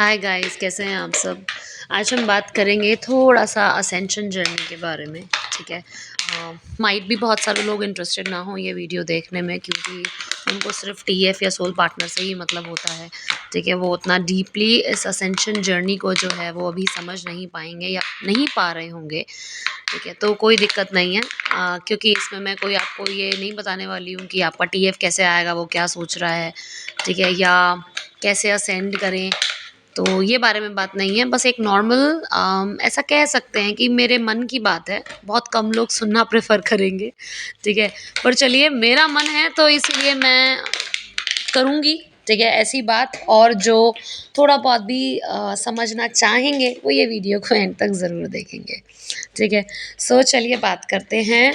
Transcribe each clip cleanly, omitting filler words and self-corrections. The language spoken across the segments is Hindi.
हाय गाइस, कैसे हैं आप सब। आज हम बात करेंगे थोड़ा सा असेंशन जर्नी के बारे में। ठीक है। माइट भी बहुत सारे लोग इंटरेस्टेड ना हो ये वीडियो देखने में, क्योंकि उनको सिर्फ टीएफ या सोल पार्टनर से ही मतलब होता है। ठीक है, वो उतना डीपली इस असेंशन जर्नी को जो है वो अभी समझ नहीं पाएंगे या नहीं पा रहे होंगे। ठीक है, तो कोई दिक्कत नहीं है, क्योंकि इसमें मैं कोई आपको ये नहीं बताने वाली हूँ कि आपका टीएफ कैसे आएगा, वो क्या सोच रहा है। ठीक है, या कैसे असेंड करें, तो ये बारे में बात नहीं है। बस एक नॉर्मल ऐसा कह सकते हैं कि मेरे मन की बात है। बहुत कम लोग सुनना प्रेफर करेंगे। ठीक है, पर चलिए, मेरा मन है तो इसीलिए मैं करूँगी। ठीक है, ऐसी बात। और जो थोड़ा बहुत भी समझना चाहेंगे वो ये वीडियो को एंड तक ज़रूर देखेंगे। ठीक है, सो चलिए बात करते हैं।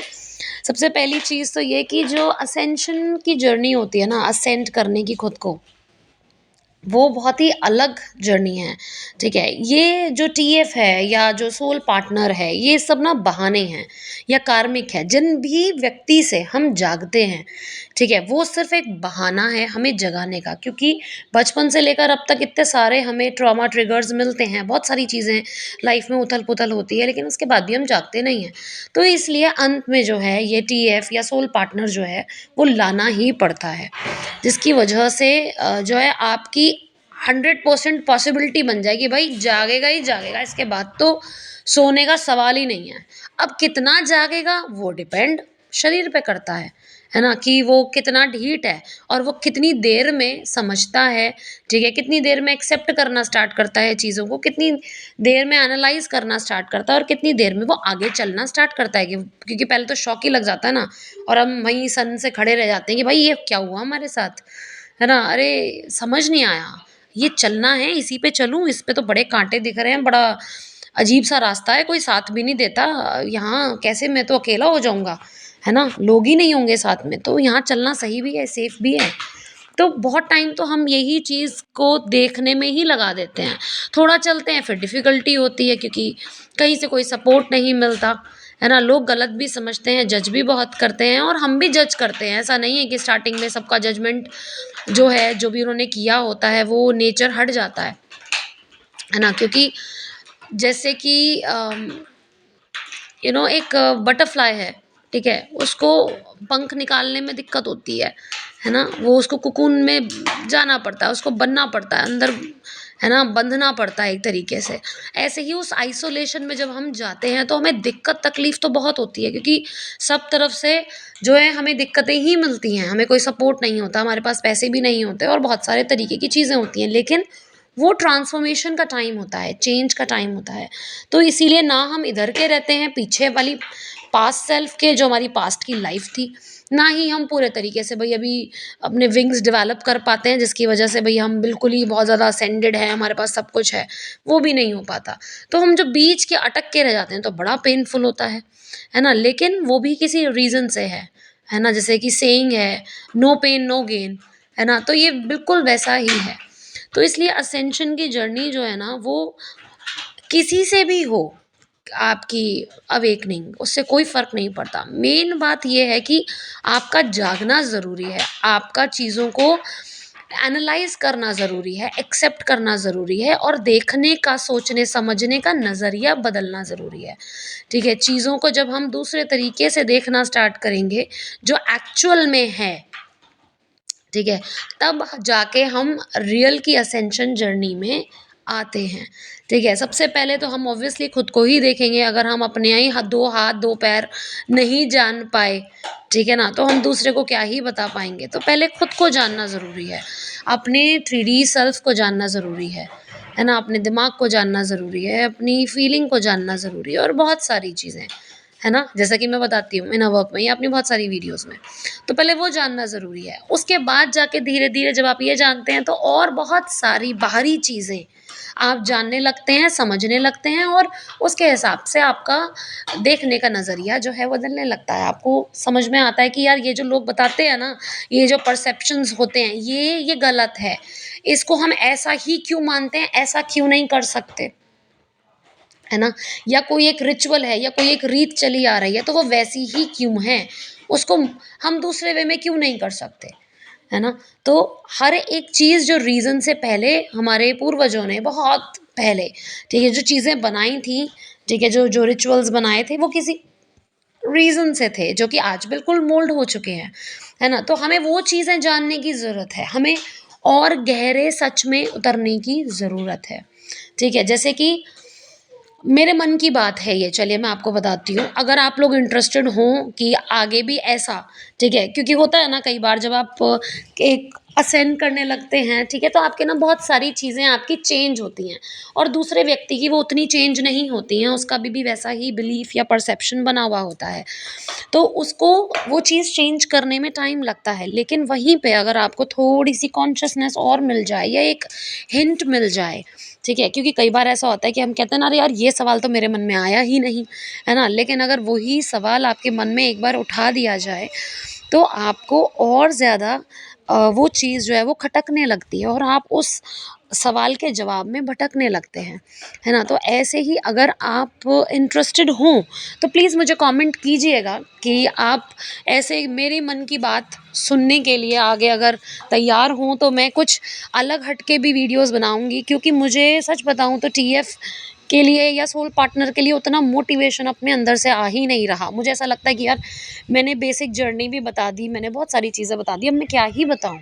सबसे पहली चीज़ तो ये कि जो असेंशन की जर्नी होती है ना, असेंड करने की खुद को, वो बहुत ही अलग जर्नी है। ठीक है, ये जो टीएफ है या जो सोल पार्टनर है, ये सब ना बहाने हैं या कार्मिक है। जिन भी व्यक्ति से हम जागते हैं, ठीक है, वो सिर्फ एक बहाना है हमें जगाने का, क्योंकि बचपन से लेकर अब तक इतने सारे हमें ट्रॉमा ट्रिगर्स मिलते हैं, बहुत सारी चीज़ें लाइफ में उथल पुथल होती है, लेकिन उसके बाद भी हम जागते नहीं हैं। तो इसलिए अंत में जो है ये टीएफ या सोल पार्टनर जो है वो लाना ही पड़ता है, जिसकी वजह से जो है आपकी 100% पॉसिबिलिटी बन जाएगी, भाई जागेगा ही जागेगा, इसके बाद तो सोने का सवाल ही नहीं है। अब कितना जागेगा वो डिपेंड शरीर पे करता है ना, कि वो कितना ढीठ है और वो कितनी देर में समझता है। ठीक है, कितनी देर में एक्सेप्ट करना स्टार्ट करता है चीज़ों को, कितनी देर में एनालाइज करना स्टार्ट करता है और कितनी देर में वो आगे चलना स्टार्ट करता है। क्योंकि पहले तो शॉक ही लग जाता है ना, और हम वहीं सन से खड़े रह जाते हैं कि भाई ये क्या हुआ हमारे साथ, है ना। अरे समझ नहीं आया, ये चलना है, इसी पे चलूँ, इस पे तो बड़े कांटे दिख रहे हैं, बड़ा अजीब सा रास्ता है, कोई साथ भी नहीं देता, यहाँ कैसे, मैं तो अकेला हो जाऊंगा, है ना, लोग ही नहीं होंगे साथ में, तो यहाँ चलना सही भी है, सेफ भी है। तो बहुत टाइम तो हम यही चीज़ को देखने में ही लगा देते हैं। थोड़ा चलते हैं फिर डिफ़िकल्टी होती है, क्योंकि कहीं से कोई सपोर्ट नहीं मिलता, है ना। लोग गलत भी समझते हैं, जज भी बहुत करते हैं, और हम भी जज करते हैं। ऐसा नहीं है कि स्टार्टिंग में सबका जजमेंट जो है, जो भी उन्होंने किया होता है, वो नेचर हट जाता है ना। क्योंकि जैसे कि एक बटरफ्लाई है, ठीक है, उसको पंख निकालने में दिक्कत होती है ना। वो उसको कोकून में जाना पड़ता है, उसको बनना पड़ता है अंदर, है ना, बंधना पड़ता है एक तरीके से। ऐसे ही उस आइसोलेशन में जब हम जाते हैं तो हमें दिक्कत तकलीफ तो बहुत होती है, क्योंकि सब तरफ से जो है हमें दिक्कतें ही मिलती हैं, हमें कोई सपोर्ट नहीं होता, हमारे पास पैसे भी नहीं होते और बहुत सारे तरीके की चीज़ें होती हैं। लेकिन वो ट्रांसफॉर्मेशन का टाइम होता है, चेंज का टाइम होता है। तो इसीलिए ना हम इधर के रहते हैं पीछे वाली पास्ट सेल्फ के, जो हमारी पास्ट की लाइफ थी, ना ही हम पूरे तरीके से भई अभी अपने विंग्स डेवलप कर पाते हैं, जिसकी वजह से भई हम बिल्कुल ही बहुत ज़्यादा असेंडेड हैं, हमारे पास सब कुछ है, वो भी नहीं हो पाता। तो हम जब बीच के अटक के रह जाते हैं तो बड़ा पेनफुल होता है ना? लेकिन वो भी किसी रीज़न से है ना? जैसे कि सेइंग है, नो पेन नो गेन, है ना? तो ये बिल्कुल वैसा ही है। तो इसलिए असेंशन की जर्नी जो है ना, वो किसी से भी हो, आपकी अवेकनिंग, उससे कोई फ़र्क नहीं पड़ता। मेन बात ये है कि आपका जागना ज़रूरी है, आपका चीज़ों को एनालाइज़ करना ज़रूरी है, एक्सेप्ट करना ज़रूरी है, और देखने का, सोचने समझने का नज़रिया बदलना ज़रूरी है। ठीक है? चीज़ों को जब हम दूसरे तरीके से देखना स्टार्ट करेंगे, जो एक्चुअल में है, ठीक है, तब जाके हम रियल की असेंशन जर्नी में आते हैं। ठीक है, सबसे पहले तो हम ऑब्वियसली खुद को ही देखेंगे। अगर हम अपने ही दो हाथ दो पैर नहीं जान पाए, ठीक है ना, तो हम दूसरे को क्या ही बता पाएंगे। तो पहले खुद को जानना ज़रूरी है, अपने 3D सेल्फ को जानना ज़रूरी है ना, अपने दिमाग को जानना ज़रूरी है, अपनी फीलिंग को जानना ज़रूरी है, और बहुत सारी चीज़ें, है ना, जैसा कि मैं बताती हूँ इनर वर्क में या अपनी बहुत सारी वीडियोज़ में। तो पहले वो जानना ज़रूरी है। उसके बाद जाके धीरे-धीरे जब आप ये जानते हैं, तो और बहुत सारी बाहरी चीज़ें आप जानने लगते हैं, समझने लगते हैं, और उसके हिसाब से आपका देखने का नज़रिया जो है बदलने लगता है। आपको समझ में आता है कि यार ये जो लोग बताते हैं ना, ये जो परसेप्शंस होते हैं, ये गलत है। इसको हम ऐसा ही क्यों मानते हैं, ऐसा क्यों नहीं कर सकते? है ना? या कोई एक रिचुअल है या कोई एक रीत चली आ रही है, तो वो वैसी ही क्यों है? उसको हम दूसरे वे में क्यों नहीं कर सकते? है ना? तो हर एक चीज़ जो रीज़न से पहले हमारे पूर्वजों ने बहुत पहले, ठीक है, जो चीज़ें बनाई थी, ठीक है, जो जो रिचुअल्स बनाए थे वो किसी रीज़न से थे, जो कि आज बिल्कुल मोल्ड हो चुके हैं, है ना? तो हमें वो चीज़ें जानने की ज़रूरत है, हमें और गहरे सच में उतरने की ज़रूरत है, ठीक है? जैसे कि मेरे मन की बात है ये, चलिए मैं आपको बताती हूँ। अगर आप लोग इंटरेस्टेड हों कि आगे भी ऐसा, ठीक है? क्योंकि होता है ना कई बार जब आप एक असेंड करने लगते हैं, ठीक है? तो आपके ना बहुत सारी चीज़ें आपकी चेंज होती हैं और दूसरे व्यक्ति की वो उतनी चेंज नहीं होती हैं, उसका भी वैसा ही बिलीफ या परसेप्शन बना हुआ होता है। तो उसको वो चीज़ चेंज करने में टाइम लगता है। लेकिन वहीं पे अगर आपको थोड़ी-सी कॉन्शसनेस और मिल जाए या एक हिंट मिल जाए, ठीक है? क्योंकि कई बार ऐसा होता है कि हम कहते हैं ना, अरे यार ये सवाल तो मेरे मन में आया ही नहीं, है ना? लेकिन अगर वही सवाल आपके मन में एक बार उठा दिया जाए, तो आपको और ज़्यादा वो चीज़ जो है वो खटकने लगती है और आप उस सवाल के जवाब में भटकने लगते हैं, है ना? तो ऐसे ही अगर आप इंटरेस्टेड हों, तो प्लीज़ मुझे कमेंट कीजिएगा कि आप ऐसे मेरे मन की बात सुनने के लिए आगे अगर तैयार हों, तो मैं कुछ अलग हट के भी वीडियोज़ बनाऊँगी, क्योंकि मुझे सच बताऊँ तो टीएफ के लिए या सोल पार्टनर के लिए उतना मोटिवेशन अपने अंदर से आ ही नहीं रहा। मुझे ऐसा लगता है कि यार मैंने बेसिक जर्नी भी बता दी, मैंने बहुत सारी चीज़ें बता दी, अब मैं क्या ही बताऊँ,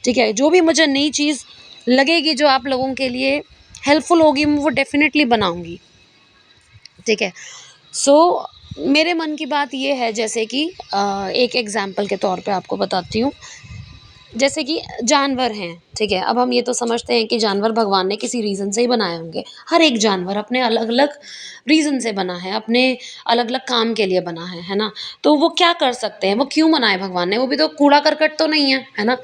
ठीक है? जो भी मुझे नई चीज़ लगेगी जो आप लोगों के लिए हेल्पफुल होगी, मैं वो डेफ़िनेटली बनाऊँगी, ठीक है? सो मेरे मन की बात ये है, जैसे कि एक एग्ज़ाम्पल के तौर पे आपको बताती हूँ। जैसे कि जानवर हैं, ठीक है? अब हम ये तो समझते हैं कि जानवर भगवान ने किसी रीज़न से ही बनाए होंगे। हर एक जानवर अपने अलग-अलग रीज़न से बना है, अपने अलग-अलग काम के लिए बना है ना? तो वो क्या कर सकते हैं, वो क्यों बनाए भगवान ने? वो भी तो कूड़ा-करकट तो नहीं है ना?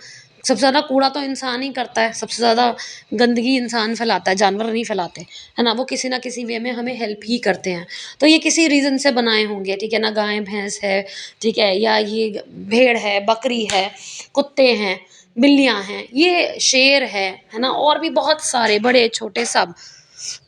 सबसे ज़्यादा कूड़ा तो इंसान ही करता है, सबसे ज़्यादा गंदगी इंसान फैलाता है, जानवर नहीं फैलाते, है ना? वो किसी न किसी वे में हमें हेल्प ही करते हैं। तो ये किसी रीज़न से बनाए होंगे, ठीक है ना? गाय, भैंस है, ठीक है? या ये भेड़ है, बकरी है, कुत्ते हैं, बिल्लियाँ हैं, ये शेर है ना? और भी बहुत सारे बड़े-छोटे सब।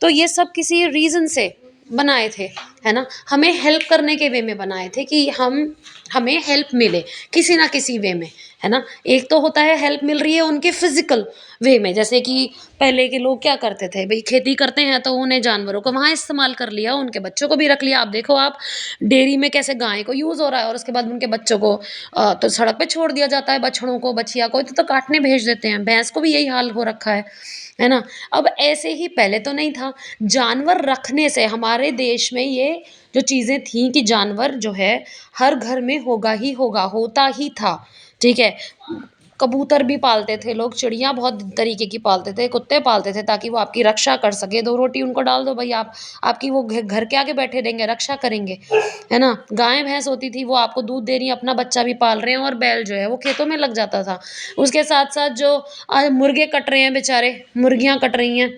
तो ये सब किसी रीज़न से बनाए थे, है ना? हमें हेल्प करने के वे में बनाए थे कि हमें हेल्प मिले किसी न किसी वे में, है ना? एक तो होता है हेल्प मिल रही है उनके फिज़िकल वे में, जैसे कि पहले के लोग क्या करते थे, भई खेती करते हैं तो उन्हें जानवरों को वहाँ इस्तेमाल कर लिया, उनके बच्चों को भी रख लिया। आप देखो आप डेयरी में कैसे गाय को यूज़ हो रहा है और उसके बाद उनके बच्चों को तो सड़क पे छोड़ दिया जाता है, बछड़ों को, बछिया को तो काटने भेज देते हैं। भैंस को भी यही हाल हो रखा है ना? अब ऐसे ही पहले तो नहीं था, जानवर रखने से हमारे देश में ये जो चीज़ें थी कि जानवर जो है हर घर में होगा ही होगा, होता ही था, ठीक है? कबूतर भी पालते थे लोग, चिड़िया बहुत तरीके की पालते थे, कुत्ते पालते थे ताकि वो आपकी रक्षा कर सके, 2 रोटी उनको डाल दो भई आप, आपकी वो घर के आगे बैठे रहेंगे, रक्षा करेंगे, है ना? गाय-भैंस होती थी, वो आपको दूध दे रही हैं, अपना बच्चा भी पाल रहे हैं और बैल जो है वो खेतों में लग जाता था। उसके साथ-साथ जो मुर्गे कट रहे हैं बेचारे, मुर्गियाँ कट रही हैं,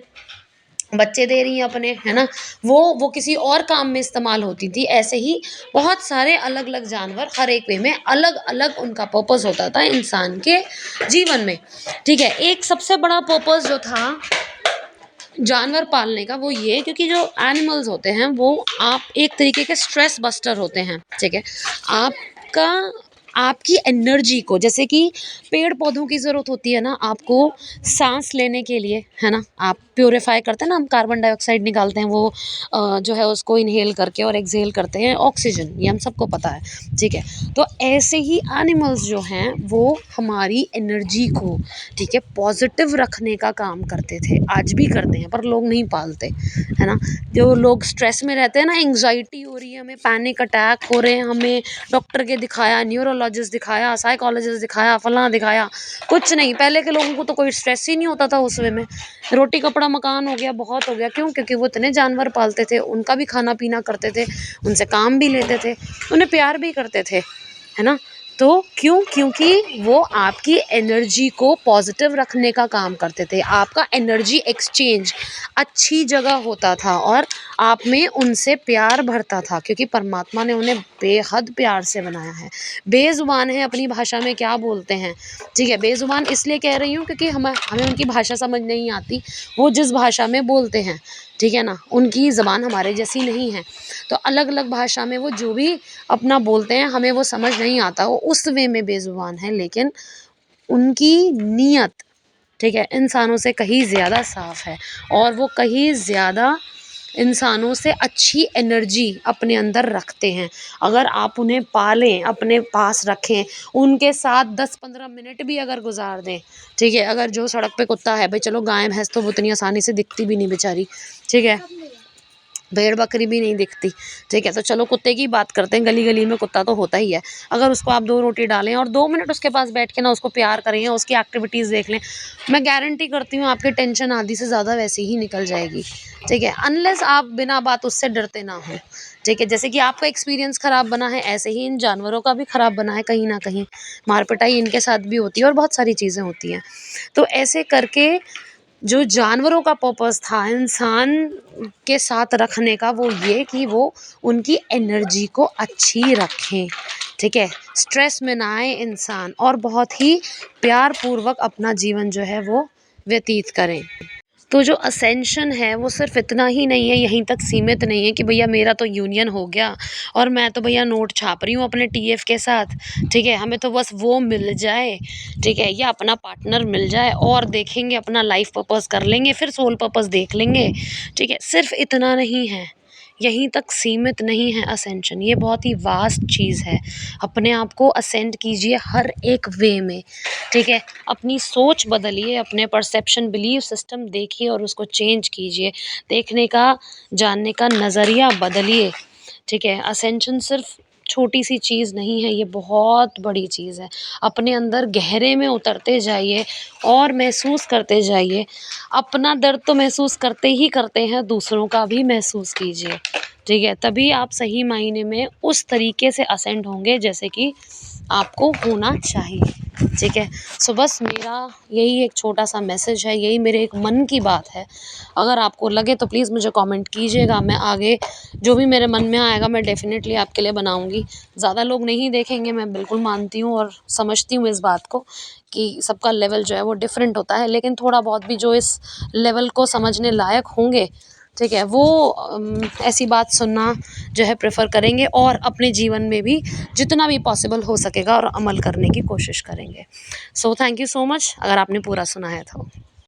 बच्चे दे रही हैं अपने, है ना? वो किसी और काम में इस्तेमाल होती थी। ऐसे ही बहुत सारे अलग-अलग जानवर हर एक वे में अलग-अलग उनका पर्पस होता था इंसान के जीवन में, ठीक है? एक सबसे बड़ा पर्पस जो था जानवर पालने का वो ये, क्योंकि जो एनिमल्स होते हैं वो आप एक तरीके के स्ट्रेस बस्टर होते हैं, ठीक है? आपका आपकी एनर्जी को, जैसे कि पेड़-पौधों की ज़रूरत होती है ना आपको साँस लेने के लिए, है ना? आप प्यूरीफाई करते हैं ना, हम कार्बन डाइऑक्साइड निकालते हैं, वो जो है उसको इन्हेल करके और एक्सहेल करते हैं ऑक्सीजन, ये हम सबको पता है, ठीक है? तो ऐसे ही एनिमल्स जो हैं वो हमारी एनर्जी को, ठीक है, पॉजिटिव रखने का काम करते थे, आज भी करते हैं, पर लोग नहीं पालते, है ना? जो लोग स्ट्रेस में रहते हैं ना, एंग्जाइटी हो रही है, हमें पैनिक अटैक हो रहे हैं, हमें डॉक्टर के दिखाया, न्यूरोलॉजिस्ट दिखाया, साइकोलॉजिस्ट दिखाया, फलाना दिखाया, कुछ नहीं। पहले के लोगों को तो कोई स्ट्रेस ही नहीं होता था उस वे में, रोटी कपड़ा मकान हो गया, बहुत हो गया, क्यों? क्योंकि वो इतने जानवर पालते थे, उनका भी खाना पीना करते थे, उनसे काम भी लेते थे, उन्हें प्यार भी करते थे, है ना? तो क्यों? क्योंकि वो आपकी एनर्जी को पॉजिटिव रखने का काम करते थे। आपका एनर्जी एक्सचेंज अच्छी जगह होता था और आप में उनसे प्यार भरता था, क्योंकि परमात्मा ने उन्हें बेहद प्यार से बनाया है। बेज़ुबान है, अपनी भाषा में क्या बोलते हैं, ठीक है? बेज़ुबान इसलिए कह रही हूँ क्योंकि हमें हमें उनकी भाषा समझ नहीं आती, वो जिस भाषा में बोलते हैं, ठीक है ना? उनकी ज़बान हमारे जैसी नहीं है, तो अलग-अलग भाषा में वो जो भी अपना बोलते हैं, हमें वो समझ नहीं आता, वो उस वे में बेज़ुबान है, लेकिन उनकी नीयत, ठीक है, इंसानों से कहीं ज़्यादा साफ़ है और वो कहीं ज़्यादा इंसानों से अच्छी एनर्जी अपने अंदर रखते हैं। अगर आप उन्हें पालें, अपने पास रखें, उनके साथ 10-15 मिनट भी अगर गुज़ार दें, ठीक है? अगर जो सड़क पे कुत्ता है, भई चलो गाय भैंस तो वो इतनी आसानी से दिखती भी नहीं बेचारी, ठीक है? भेड़ बकरी भी नहीं दिखती, ठीक है? तो चलो कुत्ते की बात करते हैं, गली-गली में कुत्ता तो होता ही है। अगर उसको आप 2 रोटी डालें और 2 मिनट उसके पास बैठ के ना उसको प्यार करें या उसकी एक्टिविटीज़ देख लें, मैं गारंटी करती हूँ आपकी टेंशन आधी से ज़्यादा वैसे ही निकल जाएगी, ठीक है? अनलेस आप बिना बात उससे डरते ना हों, ठीक है? जैसे कि आपका एक्सपीरियंस खराब बना है, ऐसे ही इन जानवरों का भी खराब बना है कहीं न कहीं। मार-पिटाई इनके साथ भी होती है और बहुत सारी चीज़ें होती हैं। तो ऐसे करके जो जानवरों का पर्पस था इंसान के साथ रखने का, वो ये कि वो उनकी एनर्जी को अच्छी रखें, ठीक है? स्ट्रेस में ना आए इंसान और बहुत ही प्यार पूर्वक अपना जीवन जो है वो व्यतीत करें। तो जो असेंशन है वो सिर्फ़ इतना ही नहीं है, यहीं तक सीमित नहीं है कि भैया मेरा तो यूनियन हो गया और मैं तो भैया नोट छाप रही हूँ अपने टीएफ के साथ, ठीक है? हमें तो बस वो मिल जाए, ठीक है? या अपना पार्टनर मिल जाए और देखेंगे अपना लाइफ़ पर्पस कर लेंगे, फिर सोल पर्पस देख लेंगे, ठीक है? सिर्फ़ इतना नहीं है, यहीं तक सीमित नहीं है असेंशन, ये बहुत ही वास्ट चीज़ है। अपने आप को असेंड कीजिए हर एक वे में, ठीक है? अपनी सोच बदलिए, अपने परसेप्शन, बिलीफ सिस्टम देखिए और उसको चेंज कीजिए। देखने का, जानने का नज़रिया बदलिए, ठीक है? असेंशन सिर्फ़ छोटी-सी चीज़ नहीं है, ये बहुत बड़ी चीज़ है। अपने अंदर गहरे में उतरते जाइए और महसूस करते जाइए। अपना दर्द तो महसूस करते ही करते हैं, दूसरों का भी महसूस कीजिए, ठीक है? तभी आप सही मायने में उस तरीके से असेंड होंगे जैसे कि आपको होना चाहिए, ठीक है? सो बस मेरा यही एक छोटा-सा मैसेज है, यही मेरे एक मन की बात है। अगर आपको लगे तो प्लीज़ मुझे कमेंट कीजिएगा, मैं आगे जो भी मेरे मन में आएगा मैं डेफ़िनेटली आपके लिए बनाऊँगी। ज़्यादा लोग नहीं देखेंगे, मैं बिल्कुल मानती हूँ और समझती हूँ इस बात को कि सबका लेवल जो है वो डिफ़रेंट होता है, लेकिन थोड़ा बहुत भी जो इस लेवल को समझने लायक होंगे, ठीक है? वो ऐसी बात सुनना जो है प्रेफ़र करेंगे और अपने जीवन में भी जितना भी पॉसिबल हो सकेगा और अमल करने की कोशिश करेंगे। So thank you so much अगर आपने पूरा सुना है तो।